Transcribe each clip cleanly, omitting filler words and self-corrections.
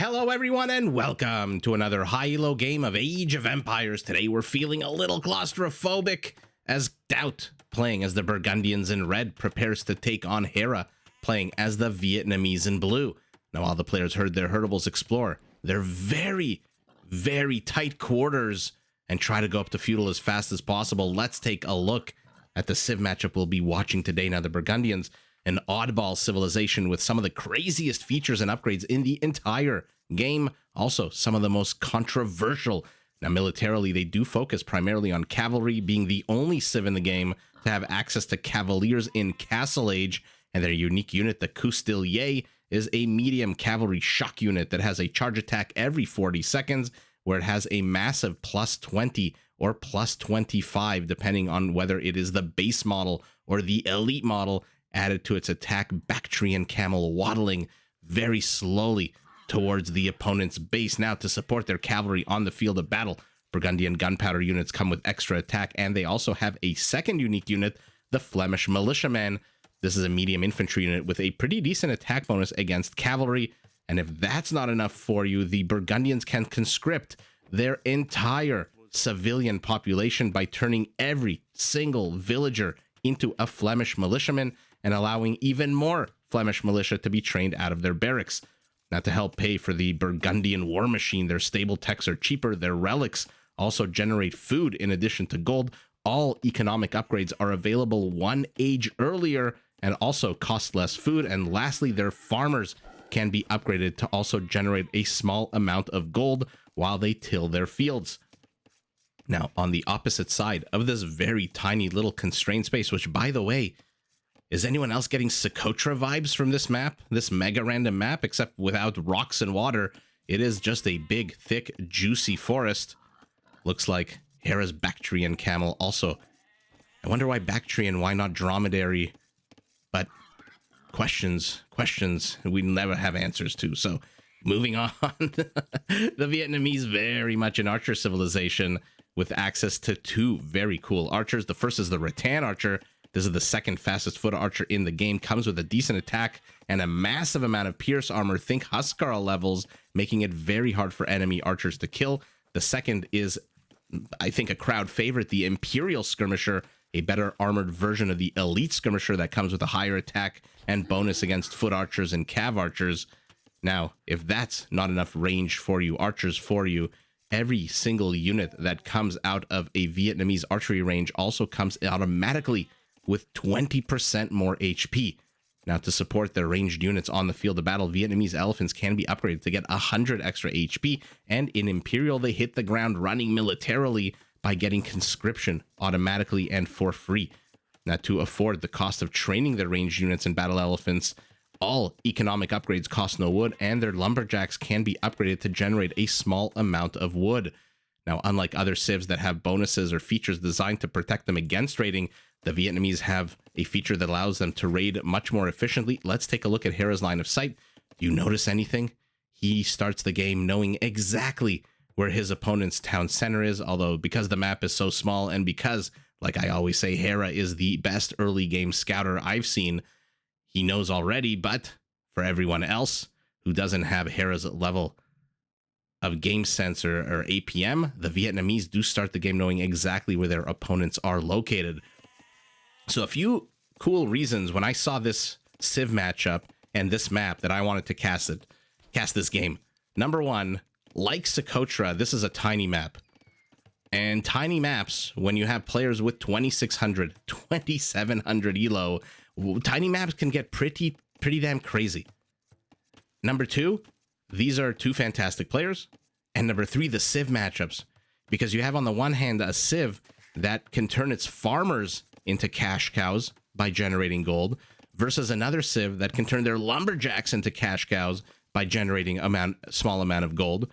Hello everyone and welcome to another high-elo game of Age of Empires. Today we're feeling a little claustrophobic as GL.DauT, playing as the Burgundians in red, prepares to take on Hera, playing as the Vietnamese in blue. Now all the players heard their herdables explore their very tight quarters and try to go up to Feudal as fast as possible. Let's take a look at the Civ matchup we'll be watching today. Now the Burgundians, an oddball civilization with some of the craziest features and upgrades in the entire game. Also, some of the most controversial. Now, militarily, they do focus primarily on cavalry, being the only civ in the game to have access to cavaliers in Castle Age, and their unique unit, the Custilier, is a medium cavalry shock unit that has a charge attack every 40 seconds, where it has a massive plus 20 or plus 25, depending on whether it is the base model or the elite model, added to its attack. Bactrian camel waddling very slowly towards the opponent's base. Now, to support their cavalry on the field of battle, Burgundian gunpowder units come with extra attack, and they also have a second unique unit, the Flemish militiaman. This is a medium infantry unit with a pretty decent attack bonus against cavalry, and if that's not enough for you, the Burgundians can conscript their entire civilian population by turning every single villager into a Flemish militiaman, and allowing even more Flemish militia to be trained out of their barracks. Now, to help pay for the Burgundian war machine, their stable techs are cheaper, their relics also generate food in addition to gold. All economic upgrades are available one age earlier and also cost less food. And lastly, their farmers can be upgraded to also generate a small amount of gold while they till their fields. Now, on the opposite side of this very tiny little constrained space, which, by the way, is anyone else getting Socotra vibes from this map? This mega random map, except without rocks and water. It is just a big, thick, juicy forest. Looks like Hera's Bactrian camel also. I wonder why Bactrian, why not dromedary? But questions we never have answers to. So moving on, the Vietnamese, very much an archer civilization with access to two very cool archers. The first is the Rattan archer. This is the second fastest foot archer in the game, comes with a decent attack and a massive amount of pierce armor. Think Huskarl levels, making it very hard for enemy archers to kill. The second is, I think, a crowd favorite, the Imperial Skirmisher, a better armored version of the Elite Skirmisher that comes with a higher attack and bonus against foot archers and cav archers. Now, if that's not enough range for you, archers for you, every single unit that comes out of a Vietnamese archery range also comes automatically with 20% more HP. Now, to support their ranged units on the field of battle, Vietnamese elephants can be upgraded to get 100 extra HP, and in Imperial, they hit the ground running militarily by getting conscription automatically and for free. Now, to afford the cost of training their ranged units and battle elephants, all economic upgrades cost no wood, and their lumberjacks can be upgraded to generate a small amount of wood. Now, unlike other civs that have bonuses or features designed to protect them against raiding, the Vietnamese have a feature that allows them to raid much more efficiently. Let's take a look at Hera's line of sight. Do you notice anything? He starts the game knowing exactly where his opponent's town center is, although because the map is so small and because, like I always say, Hera is the best early game scouter I've seen, he knows already. But for everyone else who doesn't have Hera's level of game sense or APM, the Vietnamese do start the game knowing exactly where their opponents are located. So a few cool reasons when I saw this Civ matchup and this map that I wanted to cast this game. Number one, like Socotra, this is a tiny map. And tiny maps, when you have players with 2600, 2700 elo, tiny maps can get pretty damn crazy. Number two, these are two fantastic players. And number three, the Civ matchups. Because you have on the one hand a Civ that can turn its farmers into cash cows by generating gold, versus another Civ that can turn their lumberjacks into cash cows by generating a small amount of gold.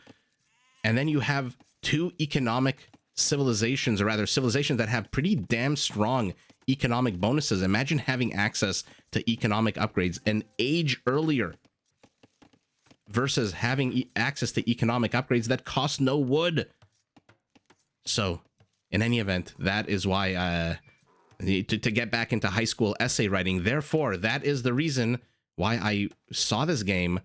And then you have two economic civilizations, or rather civilizations that have pretty damn strong economic bonuses. Imagine having access to economic upgrades an age earlier versus having access to economic upgrades that cost no wood. So in any event, that is why to get back into high school essay writing. Therefore, that is the reason why I saw this game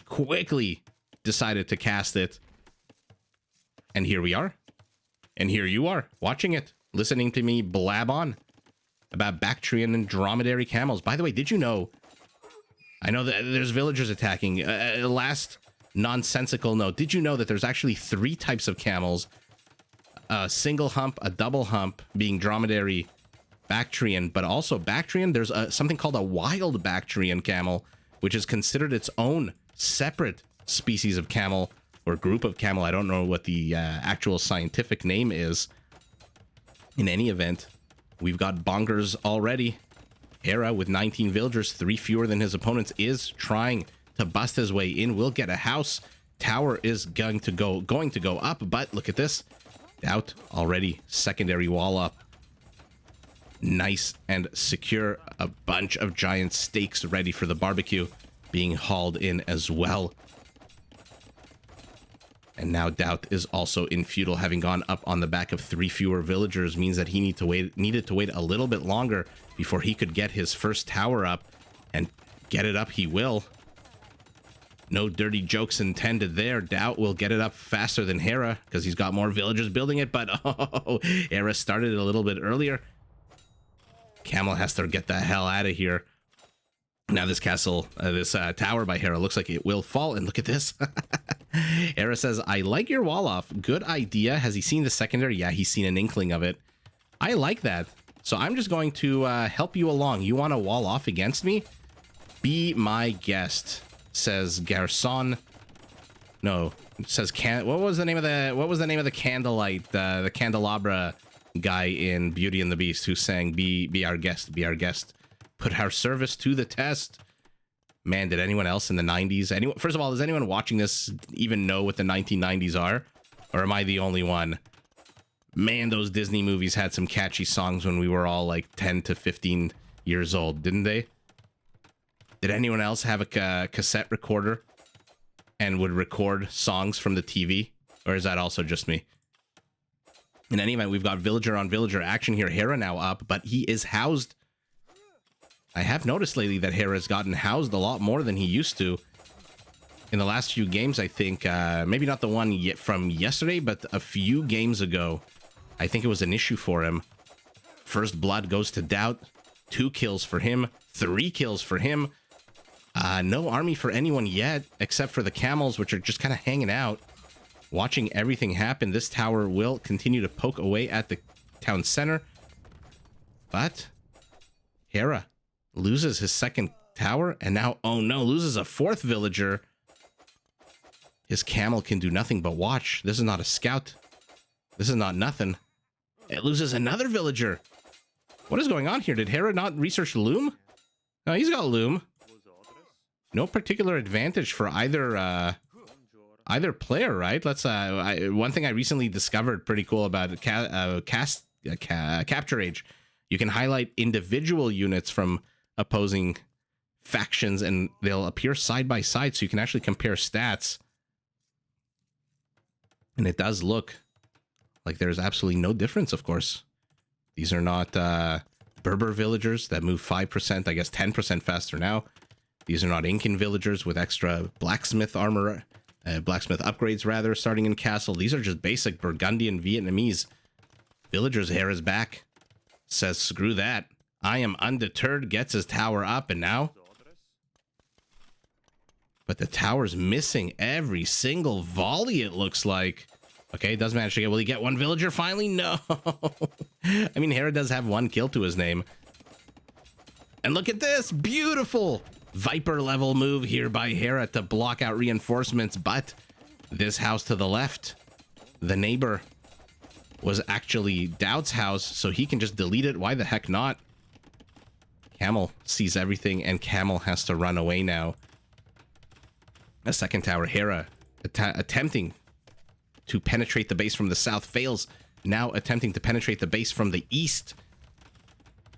quickly decided to cast it. And here we are. And here you are, watching it, listening to me blab on about Bactrian and dromedary camels. By the way, did you know... I know that there's villagers attacking. Last nonsensical note. Did you know that there's actually 3 types of camels? A single hump, a double hump, being dromedary Bactrian, but also Bactrian. There's something called a wild Bactrian camel, which is considered its own separate species of camel or group of camel. I don't know what the actual scientific name is. In any event, we've got bonkers already. Hera with 19 villagers, 3 fewer than his opponents, is trying to bust his way in. Will get a house. Tower is going to go up, but look at this. DauT already secondary wall up. Nice and secure. A bunch of giant steaks ready for the barbecue being hauled in as well. And now DauT is also in feudal, having gone up on the back of 3 fewer villagers, means that he needed to wait a little bit longer before he could get his first tower up, and get it up he will. No dirty jokes intended there. DauT will get it up faster than Hera because he's got more villagers building it, but oh, Hera started it a little bit earlier. Camel has to get the hell out of here. Now this castle, this tower by Hera looks like it will fall, and look at this. Hera says, I like your wall off. Good idea. Has he seen the secondary? Yeah, he's seen an inkling of it. I like that. So I'm just going to help you along. You want to wall off against me? Be my guest, says Garçon. No, it says what was the name of the candlelight, the candelabra guy in Beauty and the Beast who sang be our guest, be our guest. Put our service to the test. Man, did anyone else in the 90s? First of all, does anyone watching this even know what the 1990s are? Or am I the only one? Man, those Disney movies had some catchy songs when we were all like 10 to 15 years old, didn't they? Did anyone else have a cassette recorder and would record songs from the TV? Or is that also just me? In any event, we've got villager on villager action here. Hera now up, but he is housed. I have noticed lately that Hera's gotten housed a lot more than he used to. In the last few games, I think, maybe not the one yet from yesterday, but a few games ago, I think it was an issue for him. First blood goes to DauT. 2 kills for him. 3 kills for him. No army for anyone yet, except for the camels, which are just kind of hanging out, watching everything happen. This tower will continue to poke away at the town center. But Hera loses his second tower, and now, oh no, loses a 4th villager. His camel can do nothing but watch. This is not a scout. This is not nothing. It loses another villager. What is going on here? Did Hera not research Loom? No, he's got Loom. No particular advantage for either player, right? Let's one thing I recently discovered pretty cool about Capture Age. You can highlight individual units from opposing factions and they'll appear side by side, so you can actually compare stats. And it does look like there's absolutely no difference, of course. These are not Berber villagers that move 5%, I guess 10% faster now. These are not Incan villagers with extra blacksmith armor, blacksmith upgrades rather, starting in castle. These are just basic Burgundian Vietnamese villagers. Hera's back. Says, screw that. I am undeterred, gets his tower up, and now... But the tower's missing every single volley, it looks like. Okay, does manage to get... Will he get 1 villager finally? No! I mean, Hera does have 1 kill to his name. And look at this! Beautiful! Viper level move here by Hera to block out reinforcements, but this house to the left, the neighbor, was actually DauT's house, so he can just delete it. Why the heck not? Camel sees everything, and Camel has to run away now. A second tower. Hera attempting to penetrate the base from the south, fails. Now attempting to penetrate the base from the east.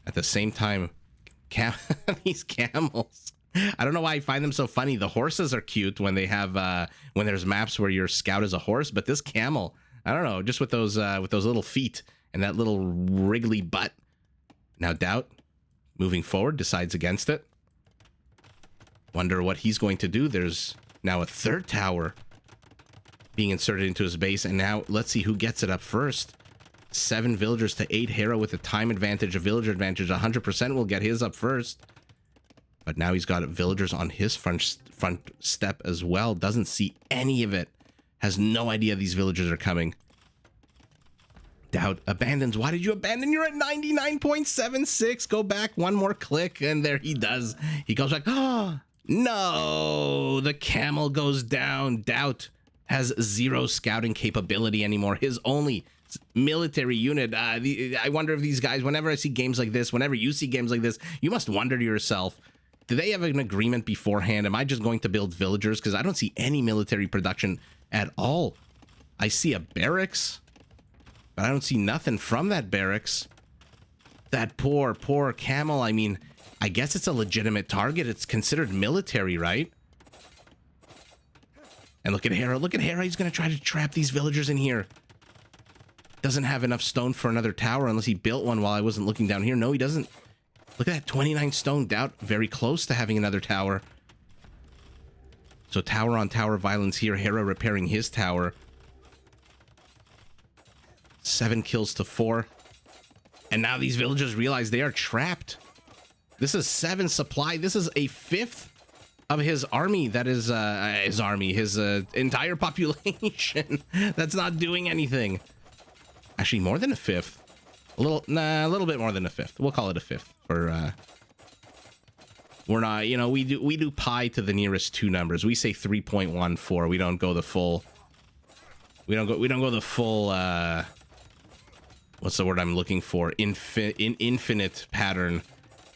At the same time, these camels. I don't know why I find them so funny. The horses are cute when they have when there's maps where your scout is a horse, but this camel, I don't know, just with those little feet and that little wriggly butt. Now DauT, moving forward, decides against it. Wonder what he's going to do. There's now a third tower being inserted into his base, and now let's see who gets it up first. 7 villagers to 8. Hera with a time advantage, a villager advantage. 100% will get his up first. But now he's got villagers on his front step as well. Doesn't see any of it. Has no idea these villagers are coming. DauT abandons. Why did you abandon? You're at 99.76. Go back one more click, and there he does. He goes back. Oh, no. The camel goes down. DauT has 0 scouting capability anymore. His only military unit. I wonder if these guys, whenever I see games like this, whenever you see games like this, you must wonder to yourself, do they have an agreement beforehand? Am I just going to build villagers? Because I don't see any military production at all. I see a barracks, but I don't see nothing from that barracks. That poor camel. I mean, I guess it's a legitimate target. It's considered military, right? And look at Hera. Look at Hera. He's going to try to trap these villagers in here. Doesn't have enough stone for another tower unless he built one while I wasn't looking down here. No, he doesn't. Look at that, 29 stone. DauT very close to having another tower. So tower on tower violence here. Hera repairing his tower. 7 kills to 4. And now these villagers realize they are trapped. This is 7 supply. This is a 5th of his army. That is his entire population that's not doing anything. Actually, more than a 5th. A little bit more than a 5th. We'll call it a 5th for we're not, you know, we do pi to the nearest 2 numbers. We say 3.14. We don't go the full. We don't go the full what's the word I'm looking for? Infinite pattern.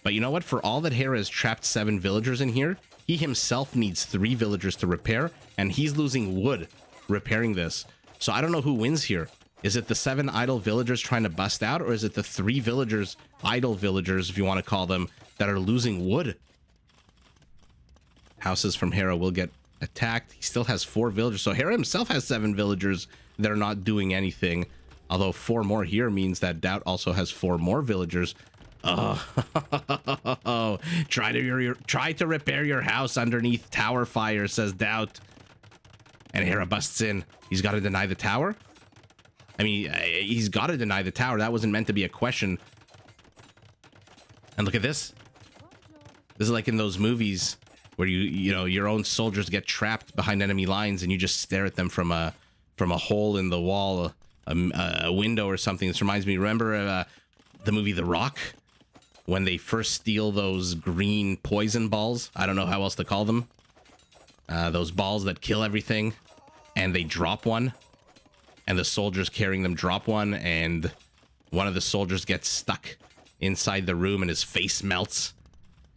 But you know what? For all that Hera has trapped 7 villagers in here, he himself needs 3 villagers to repair, and he's losing wood repairing this. So I don't know who wins here. Is it the 7 idle villagers trying to bust out, or is it the 3 villagers, idle villagers, if you want to call them, that are losing wood? Houses from Hera will get attacked. He still has 4 villagers. So Hera himself has 7 villagers that are not doing anything. Although 4 more here means that DauT also has 4 more villagers. Oh, try to repair your house underneath tower fire, says DauT. And Hera busts in. He's got to deny the tower? I mean, he's got to deny the tower. That wasn't meant to be a question. And look at this. This is like in those movies where you know your own soldiers get trapped behind enemy lines and you just stare at them from a hole in the wall, a window or something. This reminds me. Remember the movie The Rock, when they first steal those green poison balls? I don't know how else to call them. Those balls that kill everything, and they drop one. And the soldiers carrying them drop one, and one of the soldiers gets stuck inside the room and his face melts.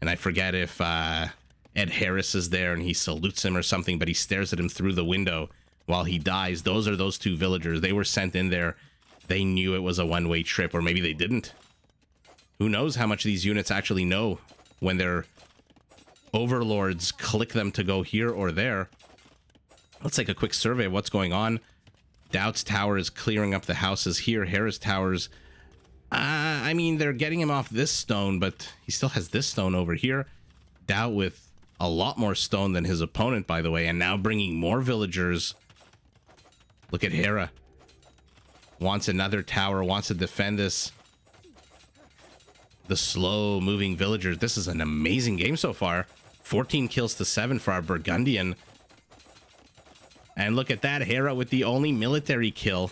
And I forget if Ed Harris is there and he salutes him or something, but he stares at him through the window while he dies. Those are those 2 villagers. They were sent in there. They knew it was a one-way trip, or maybe they didn't. Who knows how much these units actually know when their overlords click them to go here or there. Let's take a quick survey of what's going on. DauT's tower is clearing up the houses here. Hera's towers, I mean, they're getting him off this stone, but he still has this stone over here. DauT with a lot more stone than his opponent, by the way, and now bringing more villagers. Look at Hera. Wants another tower, wants to defend this. The slow-moving villagers. This is an amazing game so far. 14 kills to 7 for our Burgundian. And look at that, Hera with the only military kill.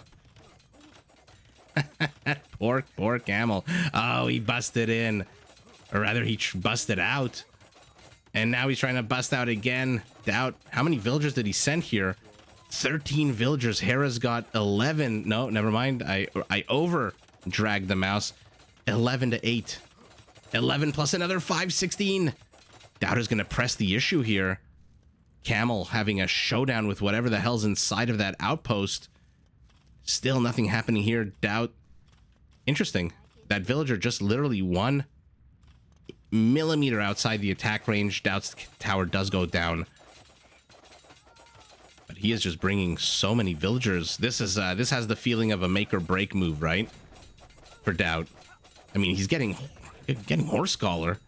poor camel. Oh, he busted in. Or rather, he busted out. And now he's trying to bust out again. DauT. How many villagers did he send here? 13 villagers. Hera's got 11. No, never mind. I over-dragged the mouse. 11 to 8. 11 plus another 5, 16. DauT is going to press the issue here. Camel having a showdown with whatever the hell's inside of that outpost. Still nothing happening here. DauT. Interesting. That villager just literally 1 millimeter outside the attack range. DauT's tower does go down. But he is just bringing so many villagers. This has the feeling of a make or break move, right? For DauT. I mean, he's getting Horse Scholar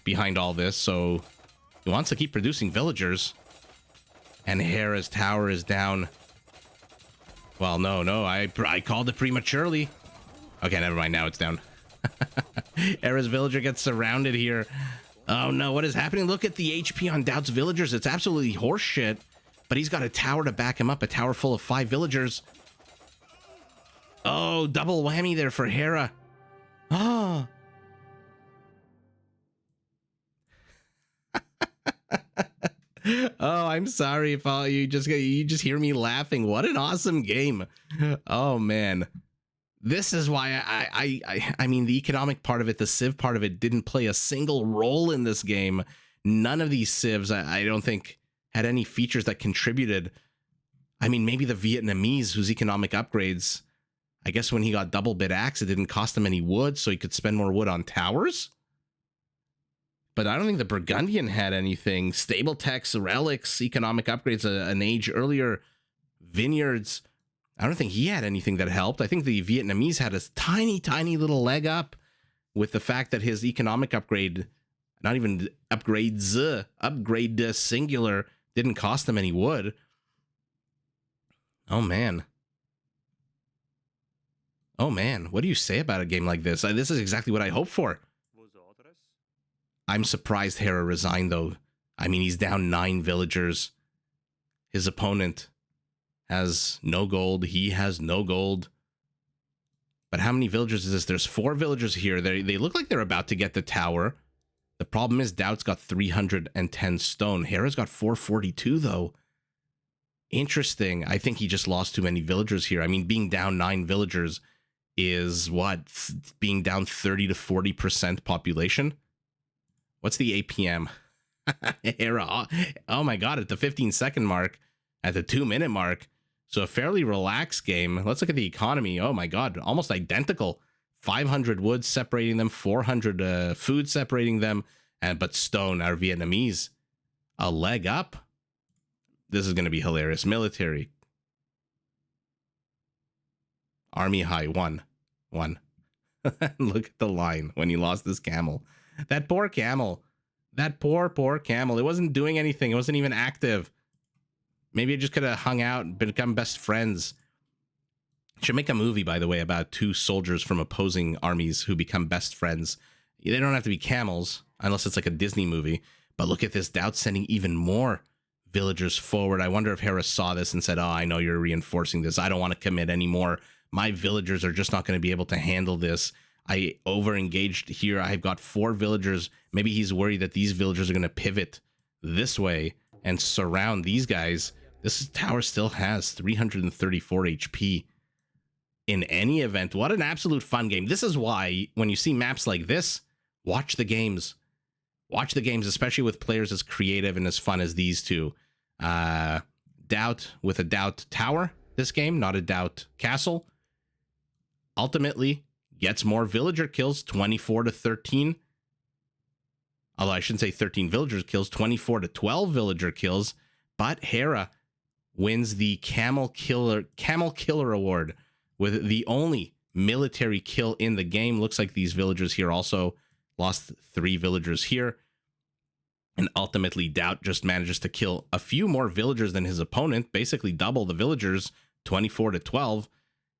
behind all this, so He wants to keep producing villagers. And Hera's tower is down. Well, no, I called it prematurely. Okay, never mind. Now it's down. Hera's villager gets surrounded here. Oh no, what is happening? Look at the HP on DauT's villagers. It's absolutely horseshit. But he's got a tower to back him up. A tower full of 5 villagers. Oh, double whammy there for Hera. Oh. Oh, I'm sorry if you just hear me laughing. What an awesome game. Oh man. This is why I mean, the economic part of it, the civ part of it didn't play a single role in this game. None of these civs, I don't think, had any features that contributed. I mean, maybe the Vietnamese, whose economic upgrades, I guess when he got double bit axe, it didn't cost him any wood, so he could spend more wood on towers. But I don't think the Burgundian had anything. Stable techs, relics, economic upgrades, an age earlier, vineyards. I don't think he had anything that helped. I think the Vietnamese had a tiny little leg up with the fact that his economic upgrade, not even upgrades, upgrade singular, didn't cost them any wood. Oh man. Oh man, what do you say about a game like this? This is exactly what I hoped for. I'm surprised Hera resigned, though. I mean, he's down 9 villagers. His opponent has no gold. He has no gold. But how many villagers is this? There's 4 villagers here. They look like they're about to get the tower. The problem is DauT's got 310 stone. Hera's got 442, though. Interesting. I think he just lost too many villagers here. I mean, being down 9 villagers is what? Being down 30 to 40% population? What's the APM? Hera. Oh my god, at the 15-second mark, at the 2-minute mark. So a fairly relaxed game. Let's look at the economy. Oh my god, almost identical. 500 wood separating them, 400 food separating them, but stone, our Vietnamese, a leg up. This is going to be hilarious. Military. Army high, 1. Look at the line when he lost his camel. That poor camel. That poor camel. It wasn't doing anything. It wasn't even active. Maybe it just could have hung out and become best friends. Should make a movie, by the way, about 2 soldiers from opposing armies who become best friends. They don't have to be camels, unless it's like a Disney movie. But look at this. DauT sending even more villagers forward. I wonder if Hera saw this and said, oh, I know you're reinforcing this. I don't want to commit anymore. My villagers are just not going to be able to handle this. I over-engaged here. I've got 4 villagers. Maybe he's worried that these villagers are going to pivot this way and surround these guys. This tower still has 334 HP. In any event, what an absolute fun game. This is why, when you see maps like this, watch the games. Watch the games, especially with players as creative and as fun as these two. DauT with a DauT tower, this game, not a DauT castle. Ultimately, gets more villager kills, 24 to 13. Although I shouldn't say 13 villager kills, 24 to 12 villager kills. But Hera wins the Camel Killer Award with the only military kill in the game. Looks like these villagers here also lost 3 villagers here. And ultimately, DauT just manages to kill a few more villagers than his opponent, basically double the villagers, 24 to 12.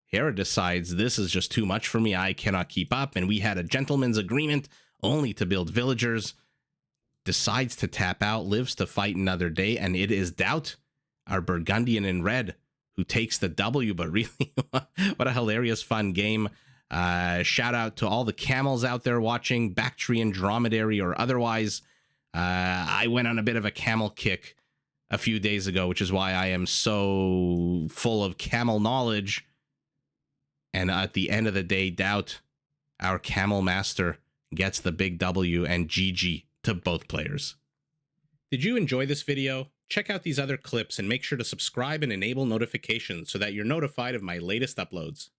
Hera decides this is just too much for me. I cannot keep up. And we had a gentleman's agreement only to build villagers. Decides to tap out, lives to fight another day. And it is DauT, our Burgundian in red, who takes the W. But really, what a hilarious, fun game. Shout out to all the camels out there watching, Bactrian, Dromedary, or otherwise. I went on a bit of a camel kick a few days ago, which is why I am so full of camel knowledge. And at the end of the day, DauT, our camel master, gets the big W, and GG to both players. Did you enjoy this video? Check out these other clips and make sure to subscribe and enable notifications so that you're notified of my latest uploads.